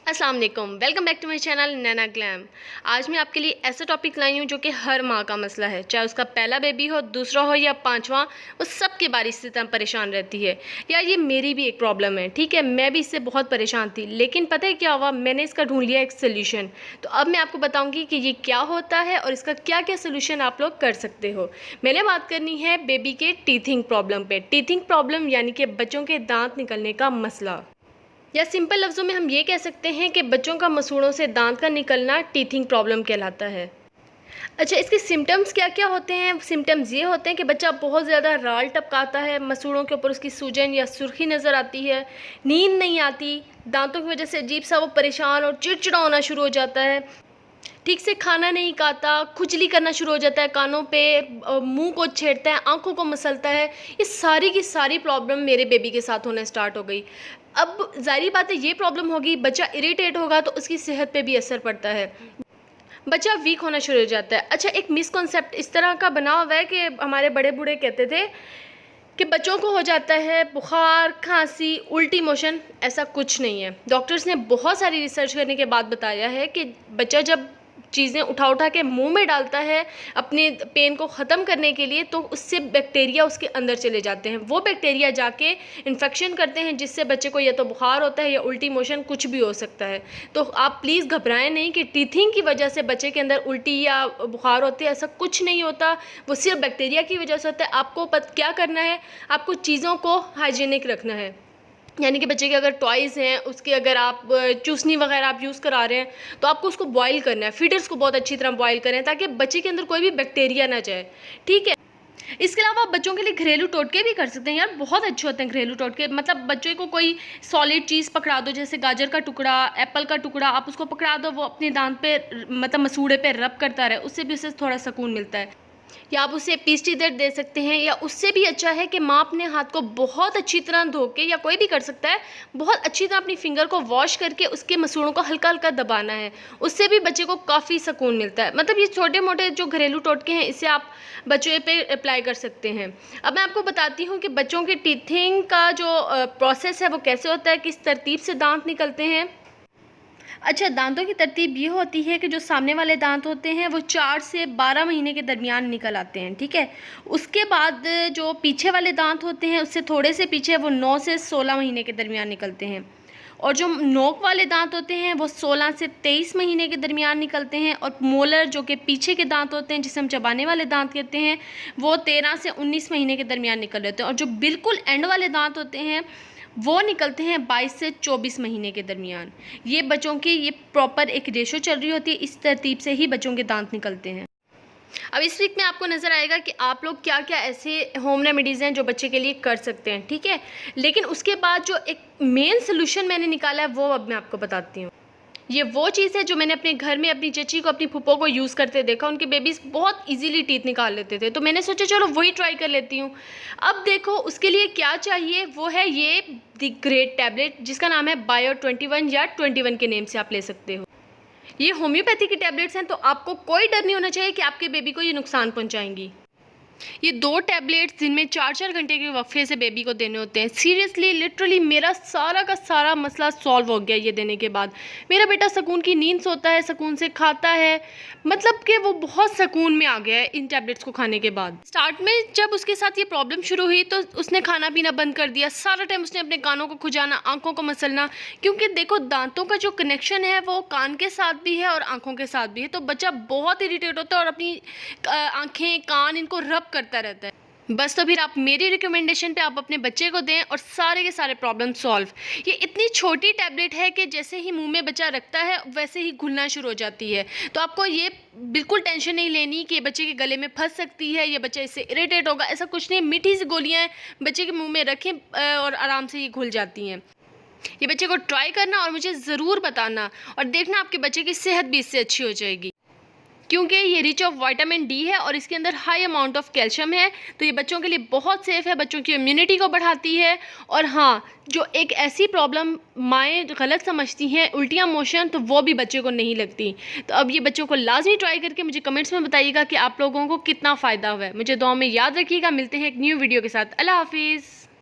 अस्सलाम वालेकुम, welcome back to my channel Naina Glam. आज मैं आपके लिए ऐसा टॉपिक लाई हूँ जो कि हर माँ का मसला है, चाहे उसका पहला बेबी हो, दूसरा हो या पांचवा, वो सब के बारे से इतना परेशान रहती है। यार ये मेरी भी एक प्रॉब्लम है, ठीक है, मैं भी इससे बहुत परेशान थी, लेकिन पता है क्या हुआ, मैंने इसका ढूंढ लिया एक सोल्यूशन। तो अब मैं आपको बताऊँगी कि ये क्या होता है और इसका क्या क्या सोल्यूशन आप लोग कर सकते हो। मैंने बात करनी है बेबी के टीथिंग प्रॉब्लम पे। टीथिंग प्रॉब्लम यानी कि बच्चों के दांत निकलने का मसला, या सिंपल लफ्ज़ों में हम ये कह सकते हैं कि बच्चों का मसूड़ों से दांत का निकलना टीथिंग प्रॉब्लम कहलाता है। अच्छा, इसके सिम्टम्स क्या क्या होते हैं? सिम्टम्स ये होते हैं कि बच्चा बहुत ज़्यादा राल टपकाता है, मसूड़ों के ऊपर उसकी सूजन या सुर्खी नज़र आती है, नींद नहीं आती, दांतों की वजह से अजीब सा वो परेशान और चिड़चिड़ा होना शुरू हो जाता है, ठीक से खाना नहीं खाता, खुजली करना शुरू हो जाता है, कानों पे मुंह को छेड़ता है, आंखों को मसलता है। ये सारी की सारी प्रॉब्लम मेरे बेबी के साथ होना स्टार्ट हो गई। अब ज़ाहिर बात है, ये प्रॉब्लम होगी, बच्चा इरिटेट होगा तो उसकी सेहत पे भी असर पड़ता है, बच्चा वीक होना शुरू हो जाता है। अच्छा, एक मिसकॉन्सेप्ट इस तरह का बना हुआ है कि हमारे बड़े बूढ़े कहते थे कि बच्चों को हो जाता है बुखार, खांसी, उल्टी मोशन। ऐसा कुछ नहीं है। डॉक्टर्स ने बहुत सारी रिसर्च करने के बाद बताया है कि बच्चा जब चीज़ें उठा उठा के मुंह में डालता है अपने पेन को ख़त्म करने के लिए, तो उससे बैक्टीरिया उसके अंदर चले जाते हैं। वो बैक्टीरिया जाके इन्फेक्शन करते हैं, जिससे बच्चे को या तो बुखार होता है या उल्टी मोशन, कुछ भी हो सकता है। तो आप प्लीज़ घबराएं नहीं कि टीथिंग की वजह से बच्चे के अंदर उल्टी या बुखार होती है, ऐसा कुछ नहीं होता। वो सिर्फ बैक्टीरिया की वजह से होता है। आपको क्या करना है, आपको चीज़ों को हाइजीनिक रखना है। यानी कि बच्चे के अगर टॉयज़ हैं, उसके अगर आप चूसनी वगैरह आप यूज़ करा रहे हैं, तो आपको उसको बॉईल करना है। फीडर्स को बहुत अच्छी तरह बॉईल करें ताकि बच्चे के अंदर कोई भी बैक्टीरिया ना जाए, ठीक है। इसके अलावा आप बच्चों के लिए घरेलू टोटके भी कर सकते हैं। यार बहुत अच्छे होते हैं घरेलू टोटके। मतलब बच्चे को कोई सॉलिड चीज़ पकड़ा दो, जैसे गाजर का टुकड़ा, एप्पल का टुकड़ा, आप उसको पकड़ा दो, वो अपने दांत पे मतलब मसूड़े पे रब करता रहे, उससे भी उसे थोड़ा सुकून मिलता है। या आप उसे पीस्टी दर्द दे सकते हैं, या उससे भी अच्छा है कि माँ अपने हाथ को बहुत अच्छी तरह धो के, या कोई भी कर सकता है, बहुत अच्छी तरह अपनी फिंगर को वॉश करके उसके मसूड़ों को हल्का हल्का दबाना है। उससे भी बच्चे को काफ़ी सुकून मिलता है। मतलब ये छोटे मोटे जो घरेलू टोटके हैं, इससे आप बच्चों पे अप्लाई कर सकते हैं। अब मैं आपको बताती हूँ कि बच्चों के टीथिंग का जो प्रोसेस है वो कैसे होता है, किस तरतीब से दांत निकलते हैं। अच्छा, दांतों की तरतीब ये होती है कि जो सामने वाले दांत होते हैं वो 4 से 12 महीने के दरमियान निकल आते हैं, ठीक है। उसके बाद जो पीछे वाले दांत होते हैं, उससे थोड़े से पीछे, वो 9 से 16 महीने के दरमियान निकलते हैं। और जो नोक वाले दांत होते हैं वो 16 से 23 महीने के दरमियान निकलते हैं। और मोलर जो कि पीछे के दांत होते हैं, जिसे हम चबाने वाले दांत कहते हैं, वो 13 से 19 महीने के दरमियान निकल रहे होते हैं। और जो बिल्कुल एंड वाले दांत होते हैं वो निकलते हैं 22 से 24 महीने के दरमियान। ये बच्चों की ये प्रॉपर एक रेशो चल रही होती है, इस तरतीब से ही बच्चों के दांत निकलते हैं। अब इस वीक में आपको नज़र आएगा कि आप लोग क्या क्या ऐसे होम रेमेडीज़ हैं जो बच्चे के लिए कर सकते हैं, ठीक है। लेकिन उसके बाद जो एक मेन सोल्यूशन मैंने निकाला है वो अब मैं आपको बताती हूँ। ये वो चीज़ है जो मैंने अपने घर में अपनी चची को, अपनी फूफो को यूज़ करते देखा। उनके बेबीज़ बहुत इजीली टीथ निकाल लेते थे, तो मैंने सोचा चलो वही ट्राई कर लेती हूँ। अब देखो उसके लिए क्या चाहिए, वो है ये द ग्रेट टैबलेट, जिसका नाम है बायो 21 या 21 के नेम से आप ले सकते हो। ये होम्योपैथी की टैबलेट्स हैं, तो आपको कोई डर नहीं होना चाहिए कि आपके बेबी को ये नुकसान पहुँचाएंगी। ये 2 टैबलेट्स दिन में 4-4 घंटे के वक्फे से बेबी को देने होते हैं। सीरियसली लिटरली मेरा सारा का सारा मसला सॉल्व हो गया ये देने के बाद। मेरा बेटा सुकून की नींद सोता है, सुकून से खाता है, मतलब कि वो बहुत सुकून में आ गया है इन टैबलेट्स को खाने के बाद। स्टार्ट में जब उसके साथ ये प्रॉब्लम शुरू हुई तो उसने खाना पीना बंद कर दिया। सारा टाइम उसने अपने कानों को खुजाना, आँखों को मसलना, क्योंकि देखो दांतों का जो कनेक्शन है वो कान के साथ भी है और आँखों के साथ भी है। तो बच्चा बहुत इरीटेट होता है और अपनी आँखें, कान इनको रब करता रहता है। बस तो फिर आप मेरी रिकमेंडेशन पे आप अपने बच्चे को दें और सारे के सारे प्रॉब्लम सॉल्व। ये इतनी छोटी टैबलेट है कि जैसे ही मुंह में बच्चा रखता है वैसे ही घुलना शुरू हो जाती है। तो आपको ये बिल्कुल टेंशन नहीं लेनी कि बच्चे के गले में फंस सकती है या बच्चा इससे इरिटेट होगा, ऐसा कुछ नहीं। मीठी सी गोलियां बच्चे के मुंह में रखें और आराम से ये घुल जाती हैं। ये बच्चे को ट्राई करना और मुझे ज़रूर बताना, और देखना आपके बच्चे की सेहत भी इससे अच्छी हो जाएगी, क्योंकि ये रिच ऑफ विटामिन डी है और इसके अंदर हाई अमाउंट ऑफ कैल्शियम है। तो ये बच्चों के लिए बहुत सेफ़ है, बच्चों की इम्यूनिटी को बढ़ाती है। और हाँ, जो एक ऐसी प्रॉब्लम माएँ गलत समझती हैं, उल्टियाँ मोशन, तो वो भी बच्चे को नहीं लगती। तो अब ये बच्चों को लाजमी ट्राई करके मुझे कमेंट्स में बताइएगा कि आप लोगों को कितना फ़ायदा हुआ है। मुझे दुआ में याद रखिएगा। मिलते हैं एक न्यू वीडियो के साथ। अल्लाह हाफिज़।